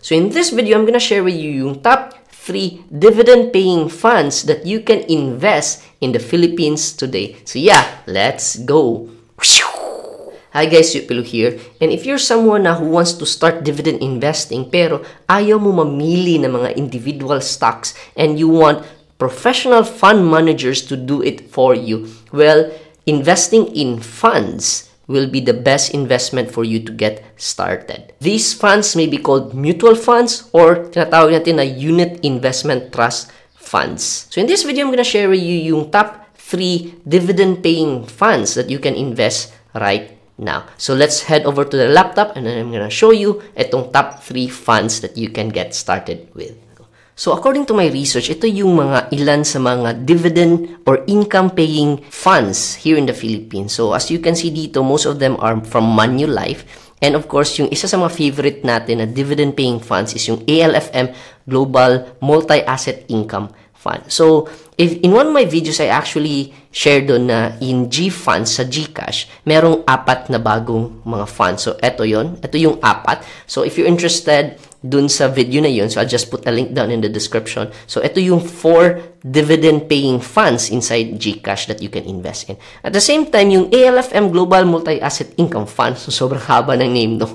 So in this video, I'm gonna share with you yung top 3 dividend-paying funds that you can invest in the Philippines today. So yeah, let's go! Hi guys, Yupilo here. And if you're someone who wants to start dividend investing pero ayaw mo mamili ng mga individual stocks and you want professional fund managers to do it for you, well, investing in funds will be the best investment for you to get started. These funds may be called mutual funds or tinatawag natin na unit investment trust funds. So in this video, I'm gonna share with you yung top 3 dividend-paying funds that you can invest right now. So let's head over to the laptop and then I'm gonna show you itong top 3 funds that you can get started with. So according to my research, ito yung mga ilan sa mga dividend or income-paying funds here in the Philippines. So as you can see dito, most of them are from Manulife. And of course, yung isa sa mga favorite natin na dividend-paying funds is yung ALFM Global Multi-Asset Income Fund. So if in one of my videos, I actually shared doon na in G-Funds sa GCash, merong 4 na bagong mga funds. So ito yon, ito yung 4. So if you're interested dun sa video na yun, so I'll just put a link down in the description. So ito yung 4 dividend-paying funds inside GCash that you can invest in. At the same time, yung ALFM Global Multi-Asset Income Fund, so sobrang haba ng name, no?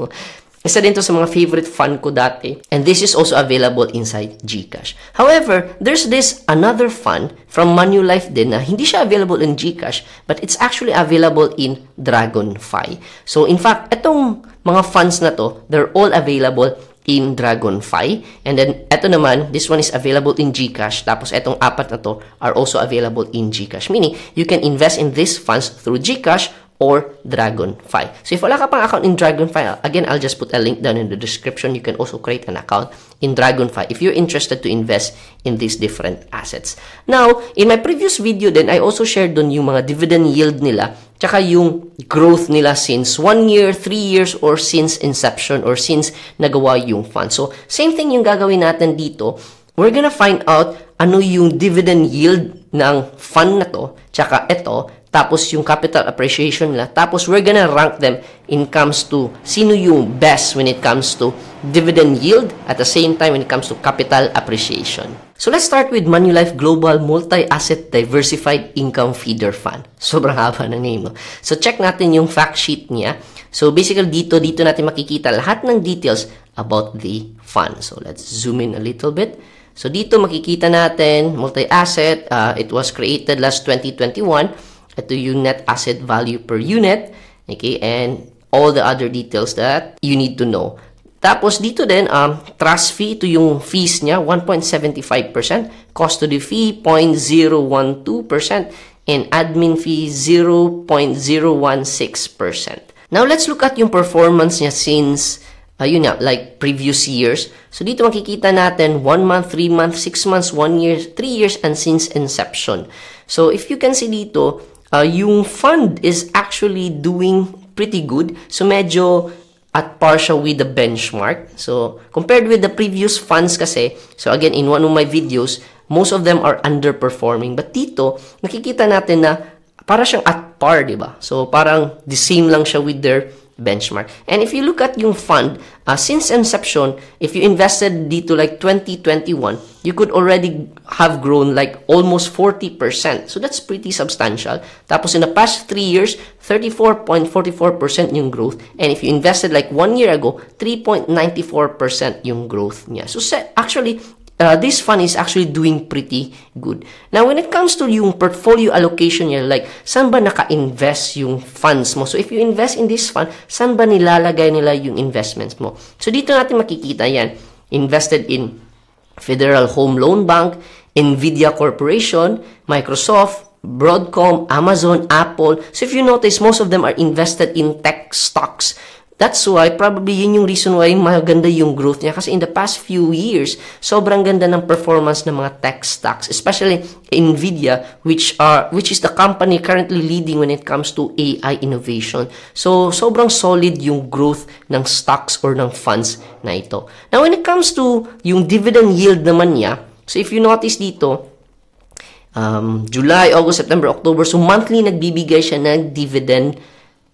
Isa din to sa mga favorite fund ko dati. And this is also available inside GCash. However, there's this another fund from Manulife din na hindi siya available in GCash, but it's actually available in DragonFi. So in fact, itong mga funds na to, they're all available in DragonFi. And then, eto naman, this one is available in GCash. Tapos, etong 4 na to are also available in GCash. Meaning, you can invest in these funds through GCash or DragonFi. So, if wala ka pang account in DragonFi, again, I'll just put a link down in the description. You can also create an account in DragonFi if you're interested to invest in these different assets. Now, in my previous video then, I also shared dun yung mga dividend yield nila tsaka yung growth nila since 1 year, 3 years, or since inception, or since nagawa yung fund. So, same thing yung gagawin natin dito. We're gonna find out ano yung dividend yield ng fund na to, tsaka ito, tapos yung capital appreciation nila, tapos we're gonna rank them in comes to sino yung best when it comes to dividend yield at the same time when it comes to capital appreciation. So let's start with Manulife Global Multi-Asset Diversified Income Feeder Fund. Sobrang haba ng name, no? So check natin yung fact sheet niya. So basically dito natin makikita lahat ng details about the fund. So let's zoom in a little bit. So dito makikita natin multi-asset, it was created last 2021. Ito yung net asset value per unit, okay, and all the other details that you need to know. Tapos dito din, trust fee, ito yung fees niya, 1.75%, custody fee, 0.012%, and admin fee, 0.016%. Now, let's look at yung performance niya since, yun nga, like previous years. So dito makikita natin 1 month, 3 months, 6 months, 1 year, 3 years, and since inception. So if you can see dito, yung fund is actually doing pretty good. So, medyo at par siya with the benchmark. So, compared with the previous funds kasi, so again, in one of my videos, most of them are underperforming. But dito, nakikita natin na para siyang at par, diba? So, parang the same lang siya with their benchmark. And if you look at yung fund, since inception, if you invested dito like 2021, you could already have grown like almost 40%. So that's pretty substantial. Tapos in the past 3 years, 34.44% yung growth. And if you invested like 1 year ago, 3.94% yung growth niya. So actually, this fund is actually doing pretty good. Now, when it comes to yung portfolio allocation niya, like, saan ba naka-invest yung funds mo? So, if you invest in this fund, saan ba nilalagay nila yung investments mo? So, dito natin makikita yan. Invested in Federal Home Loan Bank, NVIDIA Corporation, Microsoft, Broadcom, Amazon, Apple. So, if you notice, most of them are invested in tech stocks. That's why, probably yun yung reason why maganda yung growth niya. Kasi in the past few years, sobrang ganda ng performance ng mga tech stocks. Especially NVIDIA, which is the company currently leading when it comes to AI innovation. So, sobrang solid yung growth ng stocks or ng funds na ito. Now, when it comes to yung dividend yield naman niya, so if you notice dito, July, August, September, October, so monthly nagbibigay siya ng dividend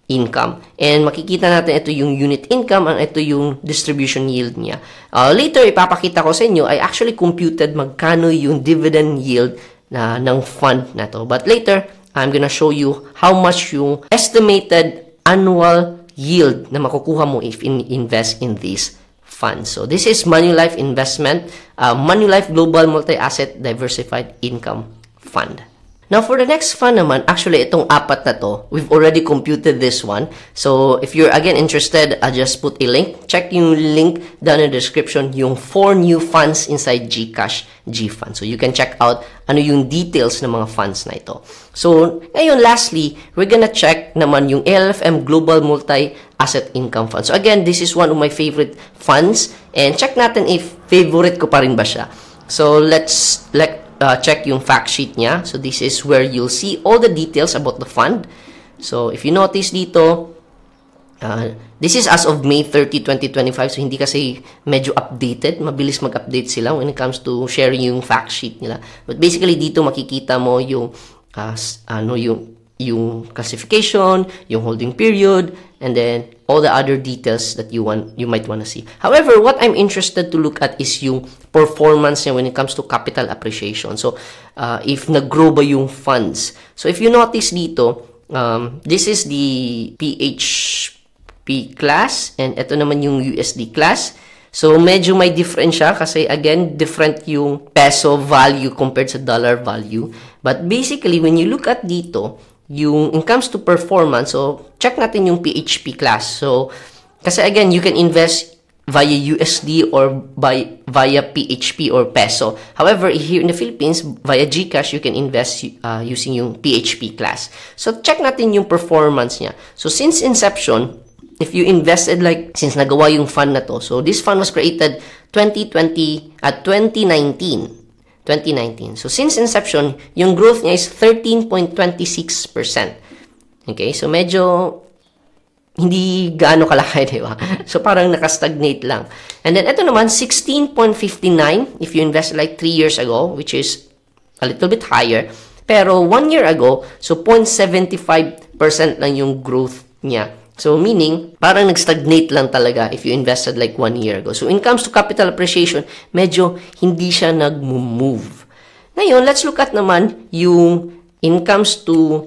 income. And makikita natin ito yung unit income and ito yung distribution yield niya. Later, ipapakita ko sa inyo, I actually computed magkano yung dividend yield ng fund na to. But later, I'm gonna show you how much yung estimated annual yield na makukuha mo if invest in this fund. So, this is Manulife Investment, Manulife Global Multi-Asset Diversified Income Fund. Now, for the next fund naman, actually, itong apat na to, we've already computed this one. So, if you're, again, interested, I'll just put a link. Check yung link down in the description, yung 4 new funds inside GCash G-Fund. So, you can check out ano yung details ng mga funds na ito. So, ngayon, lastly, we're gonna check naman yung ALFM Global Multi-Asset Income Fund. So, again, this is one of my favorite funds. And check natin if favorite ko pa rin ba siya. So, let's check yung fact sheet niya. So, this is where you'll see all the details about the fund. So, if you notice dito, this is as of May 30, 2025. So, hindi kasi medyo updated. Mabilis mag-update sila when it comes to sharing yung fact sheet nila. But basically, dito makikita mo yung, yung classification, yung holding period, and then all the other details that you might want to see. However, what I'm interested to look at is yung performance niya when it comes to capital appreciation. So, if nag-grow ba yung funds. So, if you notice dito, this is the PHP class, and ito naman yung USD class. So, medyo may difference siya kasi, again, different yung peso value compared sa dollar value. But basically, when you look at dito, yung in comes to performance, so check natin yung PHP class. So, kasi again, you can invest via USD or via PHP or peso. However, here in the Philippines, via GCash, you can invest using yung PHP class. So, check natin yung performance niya. So, since inception, if you invested since nagawa yung fund na to, so this fund was created 2019. So, since inception, yung growth niya is 13.26%. Okay? So, medyo hindi gaano kalaki, di ba? So, parang nakastagnate lang. And then, ito naman, 16.59 if you invest 3 years ago, which is a little bit higher. Pero, 1 year ago, so 0.75% lang yung growth niya. So, meaning, parang nag-stagnate lang talaga if you invested 1 year ago. So, when it comes to capital appreciation, medyo hindi siya nag-move. Ngayon, let's look at naman yung in comes to,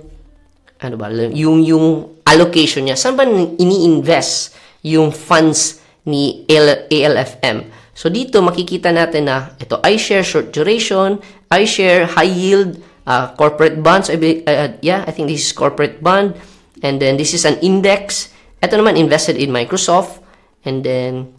yung allocation niya. Saan ba ini-invest yung funds ni ALFM? So, dito makikita natin na ito, iShare short duration, iShare high yield, corporate bonds. I think this is corporate bond. And then, this is an index. Ito naman, invested in Microsoft. And then,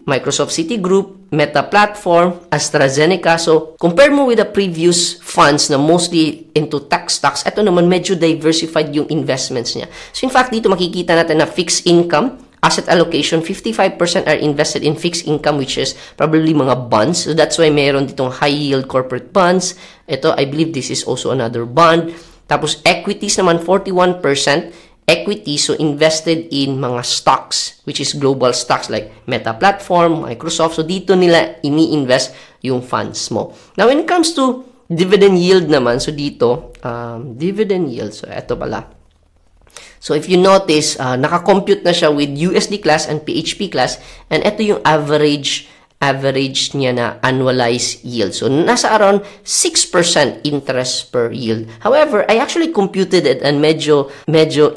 Microsoft Citigroup, Meta Platform, AstraZeneca. So, compare mo with the previous funds na mostly into tech stocks, ito naman medyo diversified yung investments niya. So, in fact, dito makikita natin na fixed income, asset allocation, 55% are invested in fixed income, which is probably mga bonds. So, that's why mayroon ditong high yield corporate bonds. Ito, I believe this is also another bond. Tapos, equities naman, 41%. Equity, so invested in mga stocks, which is global stocks like Meta Platform, Microsoft. So, dito nila ini-invest yung funds mo. Now, when it comes to dividend yield naman, so dito, dividend yield, so eto pala. So, if you notice, naka-compute na siya with USD class and PHP class, and eto yung average niya na annualized yield. So, nasa around 6% interest per yield. However, I actually computed it and medyo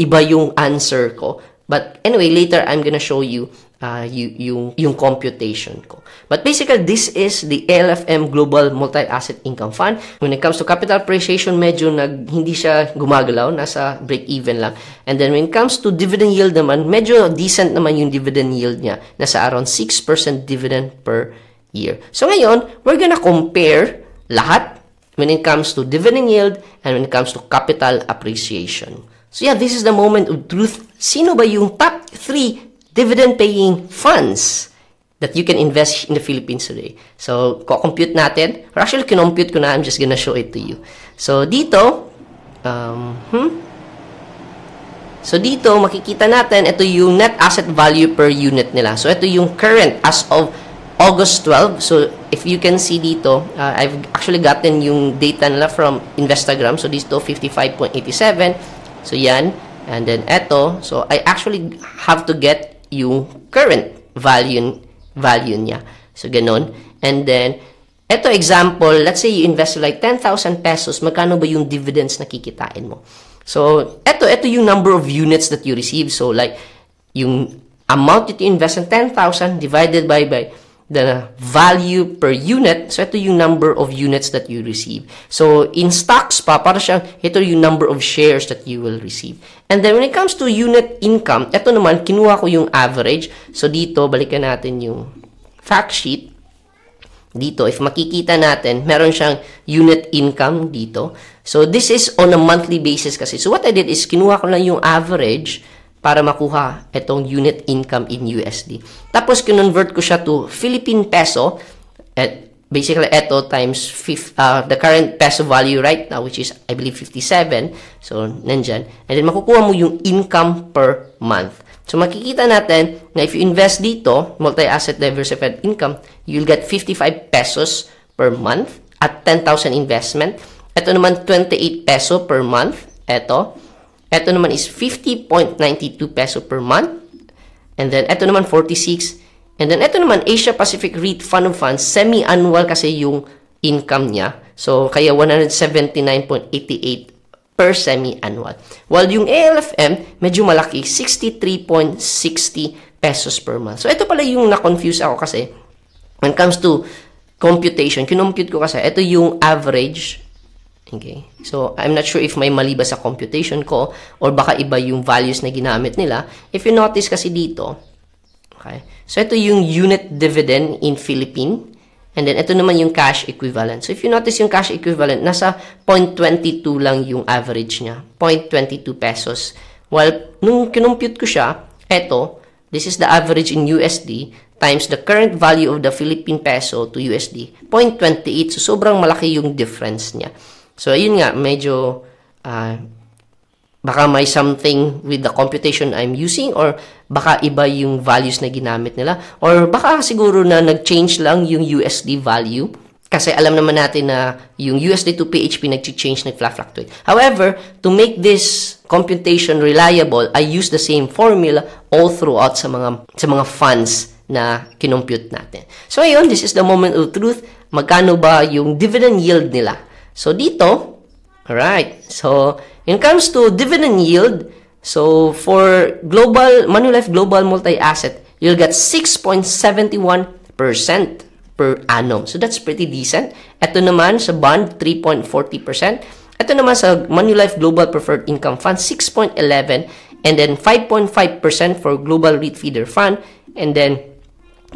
iba yung answer ko. But anyway, later I'm gonna show you yung computation ko. But basically, this is the ALFM Global Multi-Asset Income Fund. When it comes to capital appreciation, medyo hindi siya gumagalaw, nasa break-even lang. And then when it comes to dividend yield naman, medyo decent naman yung dividend yield niya. Nasa around 6% dividend per year. So ngayon, we're gonna compare lahat when it comes to dividend yield and when it comes to capital appreciation. So yeah, this is the moment of truth. Sino ba yung top 3 dividend-paying funds that you can invest in the Philippines today? So, compute natin. Or actually, kinompute ko na. I'm just gonna show it to you. So, dito, So, dito, makikita natin, ito yung net asset value per unit nila. So, ito yung current as of August 12. So, if you can see dito, I've actually gotten yung data nila from Instagram. So, dito, 55.87. So, yan. And then eto, so I actually have to get yung current value niya. So ganon. And then eto example, let's say you invest like 10,000 pesos, magkano ba yung dividends na kikitain mo? So eto yung number of units that you receive. So like yung amount that you invest in 10,000 divided by the value per unit. So, ito yung number of units that you receive. So, in stocks pa, para siyang, ito yung number of shares that you will receive. And then, when it comes to unit income, ito naman, kinuha ko yung average. So, dito, balikan natin yung fact sheet. Dito, if makikita natin, meron siyang unit income dito. So, this is on a monthly basis kasi. So, what I did is, kinuha ko lang yung average para makuha itong unit income in USD. Tapos, kinonvert ko siya to Philippine peso. At basically, ito times the current peso value right now, which is, I believe, 57. So, nandyan. And then, makukuha mo yung income per month. So, makikita natin na if you invest dito, multi-asset diversified income, you'll get 55 pesos per month at 10,000 investment. Ito naman, 28 peso per month. Ito naman is 50.92 peso per month. And then, ito naman 46. And then, ito naman Asia Pacific REIT Fund of Funds. Semi-annual kasi yung income niya. So, kaya 179.88 per semi-annual. While yung ALFM, medyo malaki, 63.60 pesos per month. So, ito pala yung na-confuse ako kasi when it comes to computation, kinompute ko kasi, ito yung average. Okay. So, I'm not sure if may mali ba sa computation ko or baka iba yung values na ginamit nila. If you notice kasi dito, okay. So, ito yung unit dividend in Philippine. And then, ito naman yung cash equivalent. So, if you notice yung cash equivalent, nasa 0.22 lang yung average niya. 0.22 pesos. While, nung kinompute ko siya, this is the average in USD times the current value of the Philippine peso to USD. 0.28. So, sobrang malaki yung difference niya. So, ayun nga, medyo baka may something with the computation I'm using or baka iba yung values na ginamit nila or baka siguro na nag-change lang yung USD value kasi alam naman natin na yung USD to PHP nag-change, nag-fluctuate. However, to make this computation reliable, I use the same formula all throughout sa mga funds na kinompute natin. So, ayun, this is the moment of truth. Magkano ba yung dividend yield nila? So, dito, alright, so, when it comes to dividend yield, so, for Manulife Global Multi-Asset, you'll get 6.71% per annum. So, that's pretty decent. Ito naman sa bond, 3.40%. Ito naman sa Manulife Global Preferred Income Fund, 6.11%. And then, 5.5% for Global REIT Feeder Fund. And then,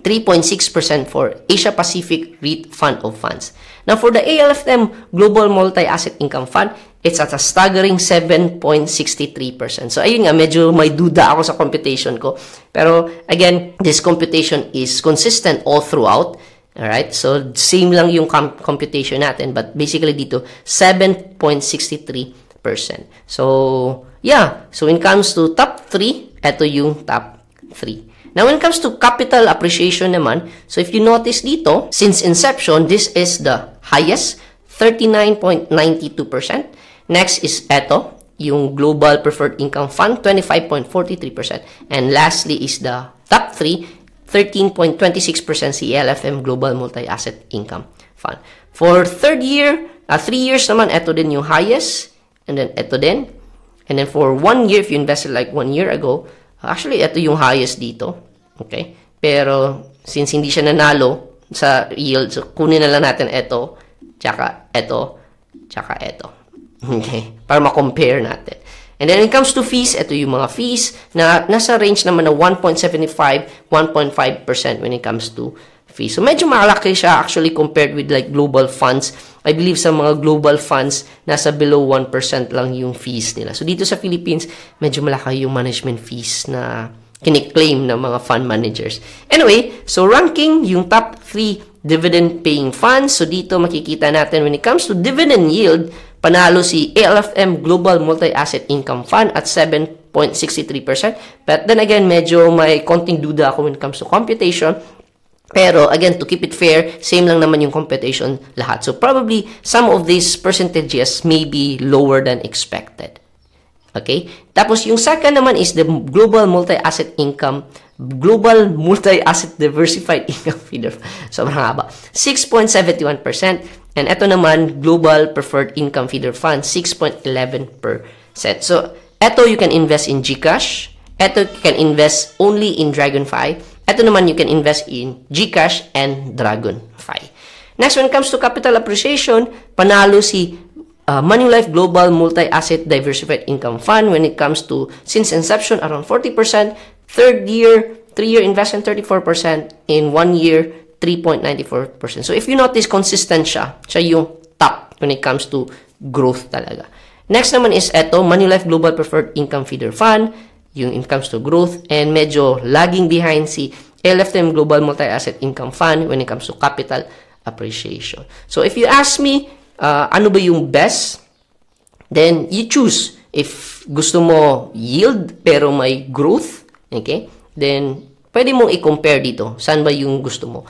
3.6% for Asia Pacific REIT Fund of Funds. Now, for the ALFM Global Multi-Asset Income Fund, it's at a staggering 7.63%. So, ayun nga, medyo may duda ako sa computation ko. Pero, again, this computation is consistent all throughout. Alright? So, same lang yung computation natin. But, basically dito, 7.63%. So, yeah. So, when it comes to top 3, ito yung top 3. Now, when it comes to capital appreciation naman, so if you notice dito, since inception, this is the highest, 39.92%. Next is eto, yung Global Preferred Income Fund, 25.43%. And lastly is the top 3, 13.26% CLFM Global Multi-Asset Income Fund. For 3 years naman, eto din yung highest. And then eto din. And then for 1 year, if you invested like 1 year ago, actually, ito yung highest dito. Okay? Pero, since hindi siya nanalo sa yield, so kunin na lang natin ito, tsaka ito, tsaka ito. Okay? Para ma-compare natin. And then, when it comes to fees, ito yung mga fees na nasa range naman na 1.75, 1.5% when it comes to fees. So, medyo malaki siya actually compared with like global funds. I believe sa mga global funds, nasa below 1% lang yung fees nila. So, dito sa Philippines, medyo malaki yung management fees na kiniklaim ng mga fund managers. Anyway, so ranking yung top 3 dividend-paying funds. So, dito makikita natin when it comes to dividend yield, panalo si ALFM Global Multi-Asset Income Fund at 7.63%. But then again, medyo may konting duda ako when it comes to computation. Pero, again, to keep it fair, same lang naman yung computation lahat. So, probably, some of these percentages may be lower than expected. Okay? Tapos yung second naman is the Global Multi-Asset Diversified Income Feeder. Sobrang haba. 6.71%. And ito naman, Global Preferred Income Feeder Fund, 6.11%. So, ito you can invest in GCash. Ito you can invest only in Dragonfy. Ito naman you can invest in GCash and Dragonfy. Next, when it comes to capital appreciation, panalo si Manulife Global Multi-Asset Diversified Income Fund when it comes to, since inception, around 40%, third year, 3-year investment, 34%, in 1 year, 3.94%. So, if you notice, consistent siya yung top when it comes to growth talaga. Next naman is ito, Manulife Global Preferred Income Feeder Fund, yung it comes to growth, and medyo lagging behind si LFTM Global Multi-Asset Income Fund when it comes to capital appreciation. So, if you ask me, ano ba yung best? Then, you choose. If gusto mo yield, pero may growth, okay? Then, pwede mong i-compare dito. Saan ba yung gusto mo?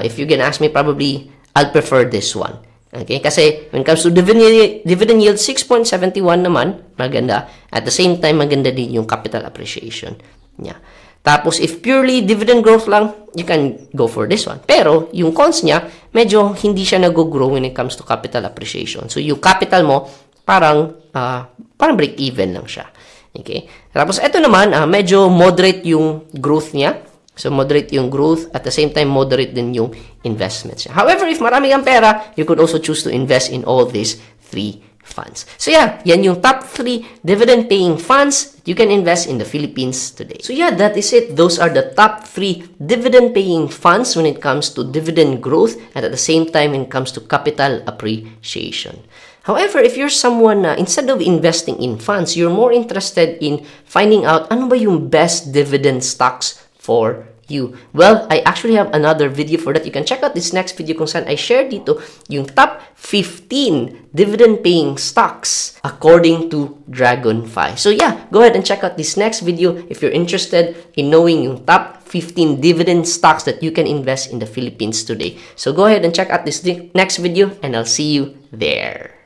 If you can ask me, probably, I'll prefer this one. Okay? Kasi, when it comes to dividend yield, 6.71 naman, maganda. At the same time, maganda din yung capital appreciation. Yeah. Tapos, if purely dividend growth lang, you can go for this one. Pero, yung cons niya, medyo hindi siya nag-grow when it comes to capital appreciation. So, yung capital mo, parang break-even lang siya. Okay? Tapos, ito naman, medyo moderate yung growth niya. So, moderate yung growth. At the same time, moderate din yung investments niya. However, if marami kang pera, you could also choose to invest in all these 3 funds. So, yeah, yan yung top 3 dividend-paying funds that you can invest in the Philippines today. So, yeah, that is it. Those are the top 3 dividend-paying funds when it comes to dividend growth and at the same time when it comes to capital appreciation. However, if you're someone instead of investing in funds, you're more interested in finding out ano ba yung best dividend stocks for you. Well, I actually have another video for that. You can check out this next video kung saan I share dito yung top 15 dividend-paying stocks according to Dragonfy. So yeah, go ahead and check out this next video if you're interested in knowing yung top 15 dividend stocks that you can invest in the Philippines today. So go ahead and check out this next video and I'll see you there.